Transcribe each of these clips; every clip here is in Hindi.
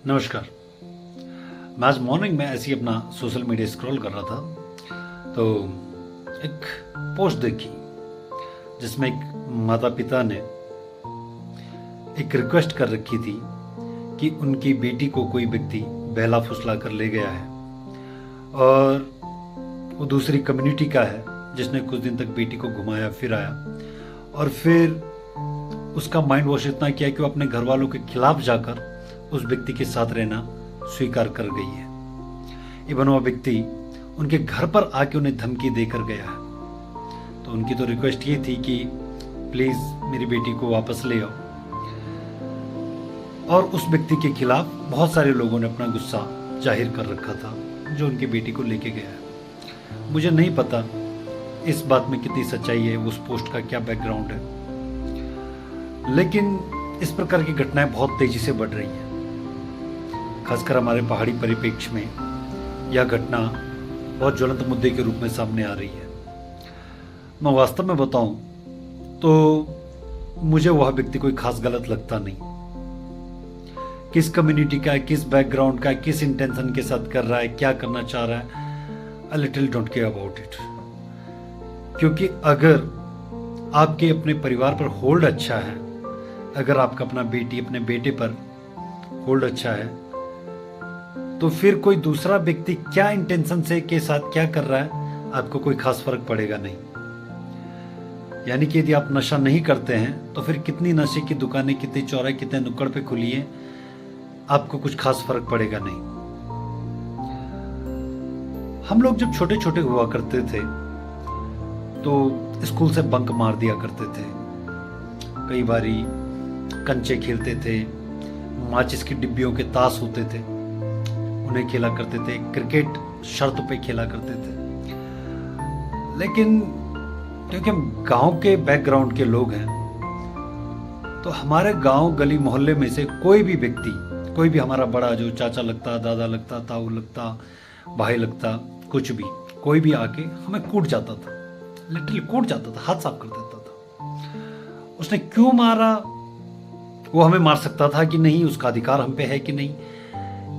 नमस्कार। मैं आज मॉर्निंग में ऐसे ही अपना सोशल मीडिया स्क्रॉल कर रहा था तो एक पोस्ट देखी जिसमें एक माता पिता ने एक रिक्वेस्ट कर रखी थी कि उनकी बेटी को कोई व्यक्ति बहला फुसला कर ले गया है और वो दूसरी कम्युनिटी का है जिसने कुछ दिन तक बेटी को घुमाया फिराया और फिर उसका माइंड वॉश इतना किया कि वो अपने घर वालों के खिलाफ जाकर उस व्यक्ति के साथ रहना स्वीकार कर गई है। इवन वो व्यक्ति उनके घर पर आके उन्हें धमकी देकर गया है। तो उनकी तो रिक्वेस्ट ये थी कि प्लीज मेरी बेटी को वापस ले आओ और उस व्यक्ति के खिलाफ बहुत सारे लोगों ने अपना गुस्सा जाहिर कर रखा था जो उनकी बेटी को लेके गया है। मुझे नहीं पता इस बात में कितनी सच्चाई है, उस पोस्ट का क्या बैकग्राउंड है, लेकिन इस प्रकार की घटनाएं बहुत तेजी से बढ़ रही हैं। खासकर हमारे पहाड़ी परिप्रेक्ष्य में यह घटना बहुत ज्वलंत मुद्दे के रूप में सामने आ रही है। मैं वास्तव में बताऊं तो मुझे वह व्यक्ति कोई खास गलत लगता नहीं। किस कम्युनिटी का है, किस बैकग्राउंड का है, किस इंटेंशन के साथ कर रहा है, क्या करना चाह रहा है, I little don't care about it. क्योंकि अगर आपके अपने परिवार पर होल्ड अच्छा है, अगर आपका अपना बेटी अपने बेटे पर होल्ड अच्छा है, तो फिर कोई दूसरा व्यक्ति क्या इंटेंशन से के साथ क्या कर रहा है आपको कोई खास फर्क पड़ेगा नहीं। यानी कि यदि आप नशा नहीं करते हैं तो फिर कितनी नशे की दुकानें, कितने चौराहे, कितने नुक्कड़ पे खुली है, आपको कुछ खास फर्क पड़ेगा नहीं। हम लोग जब छोटे छोटे हुआ करते थे तो स्कूल से बंक मार दिया करते थे, कई बारी कंचे खेलते थे, माचिस की डिब्बियों के ताश होते थे उन्हें खेला करते थे, क्रिकेट शर्त पे खेला करते थे। लेकिन क्योंकि हम गांव के बैकग्राउंड के लोग हैं तो हमारे गांव गली मोहल्ले में से कोई भी व्यक्ति, कोई भी हमारा बड़ा जो चाचा लगता, दादा लगता, ताऊ लगता, भाई लगता, कुछ भी, कोई भी आके हमें कूट जाता था, लिटरली कूट जाता था, हाथ साफ कर देता था। उसने क्यों मारा, वो हमें मार सकता था कि नहीं, उसका अधिकार हम पे है कि नहीं,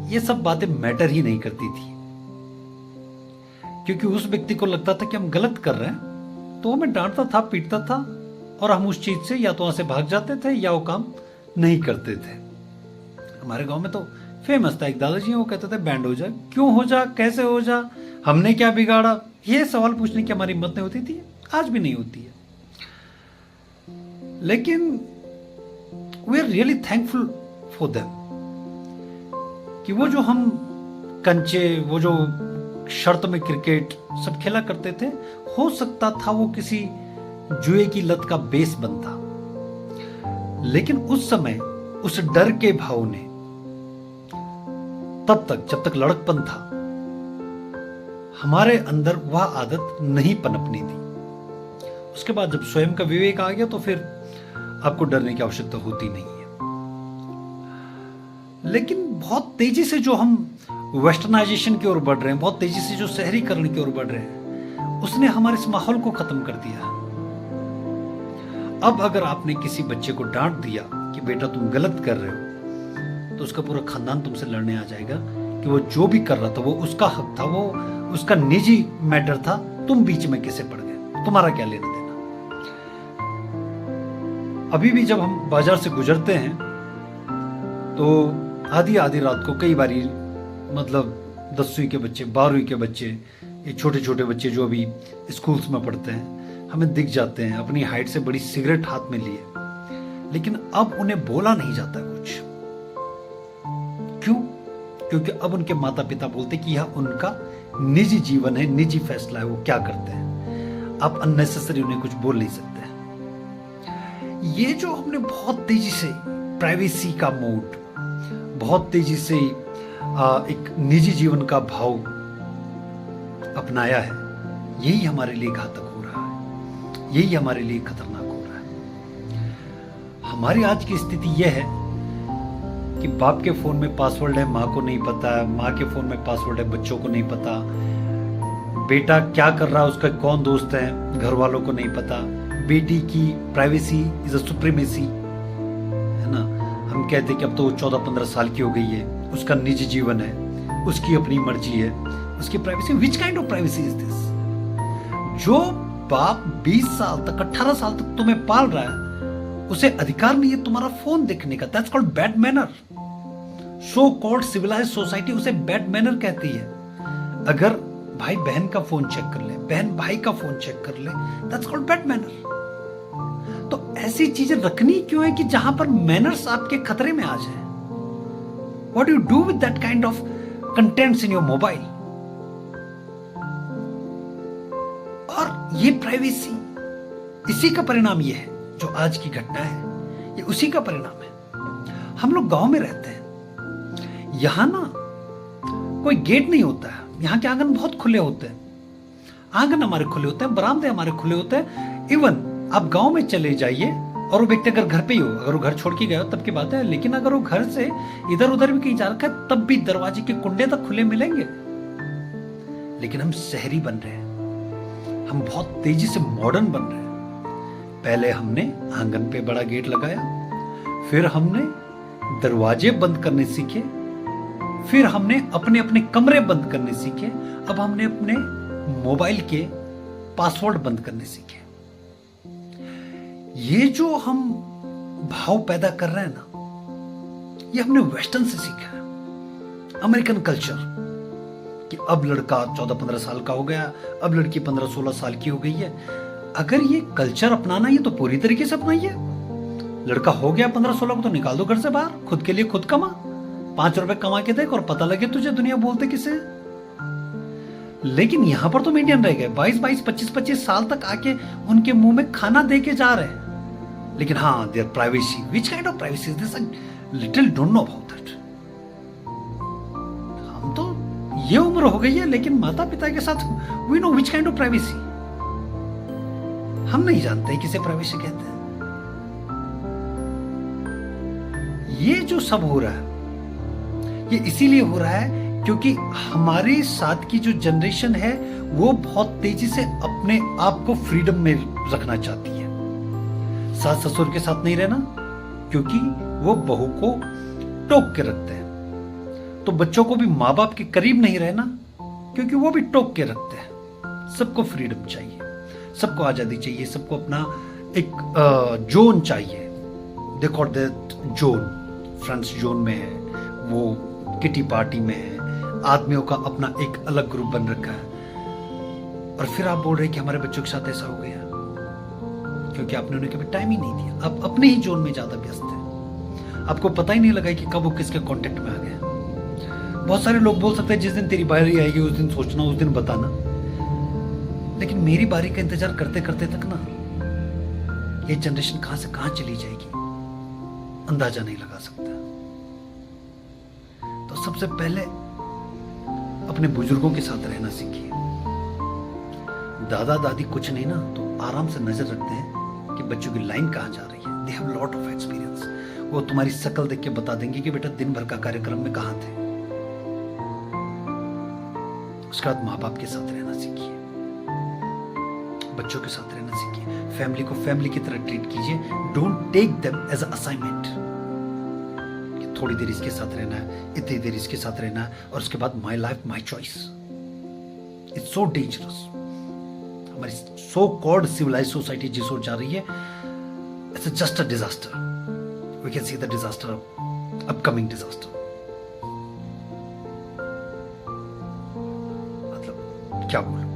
ये सब बातें मैटर ही नहीं करती थी। क्योंकि उस व्यक्ति को लगता था कि हम गलत कर रहे हैं तो हमें डांटता था, पीटता था और हम उस चीज से या तो वहां से भाग जाते थे या वो काम नहीं करते थे। हमारे गांव में तो फेमस था, एक दादाजी वो कहते थे बैंड हो जा, क्यों हो जा, कैसे हो जा, हमने क्या बिगाड़ा, ये सवाल पूछने की हमारी हिम्मत नहीं होती थी, आज भी नहीं होती है। लेकिन we are really thankful for them कि वो जो हम कंचे, वो जो शर्त में क्रिकेट सब खेला करते थे, हो सकता था वो किसी जुए की लत का बेस बनता, लेकिन उस समय उस डर के भाव ने तब तक, जब तक लड़कपन था, हमारे अंदर वह आदत नहीं पनपनी थी। उसके बाद जब स्वयं का विवेक आ गया तो फिर आपको डरने की आवश्यकता होती नहीं है। लेकिन बहुत तेजी से जो हम वेस्टर्नाइजेशन की ओर बढ़ रहे हैं, बहुत तेजी से जो शहरीकरण की ओर बढ़ रहे हैं, उसने हमारे इस माहौल को खत्म कर दिया। अब अगर आपने किसी बच्चे को डांट दिया कि बेटा तुम गलत कर रहे हो, तो उसका पूरा खानदान तुमसे लड़ने आ जाएगा कि वो जो भी कर रहा था वो उसका हक था, वो उसका निजी मैटर था, तुम बीच में कैसे पड़ गए, तुम्हारा क्या लेना देना। अभी भी जब हम बाजार से गुजरते हैं तो आधी आधी रात को कई बारी, मतलब 10वीं के बच्चे, 12वीं के बच्चे, ये छोटे छोटे बच्चे जो अभी स्कूल्स में पढ़ते हैं, हमें दिख जाते हैं अपनी हाइट से बड़ी सिगरेट हाथ में लिए। लेकिन अब उन्हें बोला नहीं जाता कुछ। क्यों? क्योंकि अब उनके माता पिता बोलते कि यह उनका निजी जीवन है, निजी फैसला है, वो क्या करते हैं, आप अननेसेसरी उन्हें कुछ बोल नहीं सकते। ये जो हमने बहुत तेजी से प्राइवेसी का मोड, बहुत तेजी से एक निजी जीवन का भाव अपनाया है, यही हमारे लिए घातक हो रहा है, यही हमारे लिए खतरनाक हो रहा है। हमारी आज की स्थिति यह है कि बाप के फोन में पासवर्ड है, माँ को नहीं पता, माँ के फोन में पासवर्ड है, बच्चों को नहीं पता, बेटा क्या कर रहा है, उसका कौन दोस्त है, घर वालों को नहीं पता, बेटी की प्राइवेसी इज अ सुप्रीमेसी, है ना। हम कहते कि अब तो 14-15 साल की हो गई है, उसका निजी जीवन है, उसकी अपनी मर्जी है, उसकी privacy. Which kind of privacy is this? जो बाप 20 साल तक 18 साल तक तुम्हें पाल रहा है, उसे अधिकार नहीं है तुम्हारा फोन देखने का। That's called bad manner. So called civilized society उसे बैड मैनर कहती है। अगर भाई बहन का फोन चेक कर ले, बहन भाई का फोन चेक कर ले, दैट्स कॉल्ड बैड मैनर। तो ऐसी चीजें रखनी क्यों है कि जहां पर मैनर्स आपके खतरे में आ जाए? What you do with that kind of contents in your mobile? और ये प्राइवेसी, इसी का परिणाम ये है। जो आज की घटना है ये उसी का परिणाम है। हम लोग गांव में रहते हैं, यहां ना कोई गेट नहीं होता है। यहाँ के आंगन बहुत खुले होते हैं, आंगन हमारे खुले होते हैं, बरामदे हमारे खुले होते हैं। इवन आप गांव में चले जाइए और वो व्यक्ति अगर घर पे ही हो, अगर वो घर छोड़ के गया हो तब की बात है, लेकिन अगर वो घर से इधर उधर भी कहीं जा रखा है तब भी दरवाजे के कुंडे तक खुले मिलेंगे। लेकिन हम शहरी बन रहे हैं, हम बहुत तेजी से मॉडर्न बन रहे हैं। पहले हमने आंगन पे बड़ा गेट लगाया, फिर हमने दरवाजे बंद करने सीखे, फिर हमने अपने अपने कमरे बंद करने सीखे, अब हमने अपने मोबाइल के पासवर्ड बंद करने सीखे। ये जो हम भाव पैदा कर रहे हैं ना, ये हमने वेस्टर्न से सीखा है, अमेरिकन कल्चर। कि अब लड़का 14-15 साल का हो गया, अब लड़की 15-16 साल की हो गई है। अगर ये कल्चर अपनाना है तो पूरी तरीके से अपनाइए। लड़का हो गया 15-16 को तो निकाल दो घर से बाहर, खुद के लिए खुद कमा, 5 रुपए कमा के देख और पता लगे तुझे दुनिया बोलते किसे। लेकिन यहां पर तो इंडियन रह गए, 22-22, 25-25 साल तक आके उनके मुंह में खाना दे के जा रहे हैं। लेकिन हाँ, there privacy, which kind of privacy is this? Little don't know about that. हम तो ये उम्र हो गई है, लेकिन माता पिता के साथ we know which kind of privacy. हम नहीं जानते किसे प्राइवेसी कहते हैं। ये जो सब हो रहा है ये इसीलिए हो रहा है क्योंकि हमारे साथ की जो जनरेशन है वो बहुत तेजी से अपने आप को फ्रीडम में रखना चाहती है। सास ससुर के साथ नहीं रहना क्योंकि वो बहू को टोक के रखते हैं, तो बच्चों को भी माँ बाप के करीब नहीं रहना क्योंकि वो भी टोक के रखते हैं। सबको फ्रीडम चाहिए, सबको आजादी चाहिए, सबको अपना एक जोन चाहिए। They call that zone. Friends zone में है, वो किटी पार्टी में है, आदमियों का अपना एक अलग ग्रुप बन रखा है। और फिर आप बोल रहे हैं कि हमारे बच्चों के साथ ऐसा हो गया क्योंकि आपने उन्हें कभी टाइम ही नहीं दिया। आप अपने ही जोन में ज्यादा व्यस्त हैं, आपको पता ही नहीं लगा कि कब वो किसके कांटेक्ट में आ गया। बहुत सारे लोग बोल सकते हैं जिस दिन तेरी बारी आएगी उस दिन सोचना, उस दिन बताना। लेकिन मेरी बारी का इंतजार करते करते तक ना ये जनरेशन कहां से कहां चली जाएगी अंदाजा नहीं लगा सकता। तो सबसे पहले अपने बुजुर्गों के साथ रहना सीखिए। दादा दादी कुछ नहीं ना तो आराम से नजर रखते हैं कि बच्चों की लाइन कहां जा रही है। They have lot of experience. वो तुम्हारी शक्ल देख के बता देंगे कि बेटा दिन भर का कार्यक्रम में कहां थे। उसके बाद माँ बाप के साथ रहना सीखिए, बच्चों के साथ रहना सीखिए, फैमिली को फैमिली की तरह ट्रीट कीजिए। Don't take them as a assignment. थोड़ी देर इसके साथ रहना है, इतनी देर इसके साथ रहना है और उसके बाद my life my choice. It's so dangerous. हमारी सो कॉल्ड सिविलाइज्ड सोसाइटी जिस ओर जा रही है, it's just a disaster. We can see the disaster, upcoming disaster. मतलब क्या बोलूं।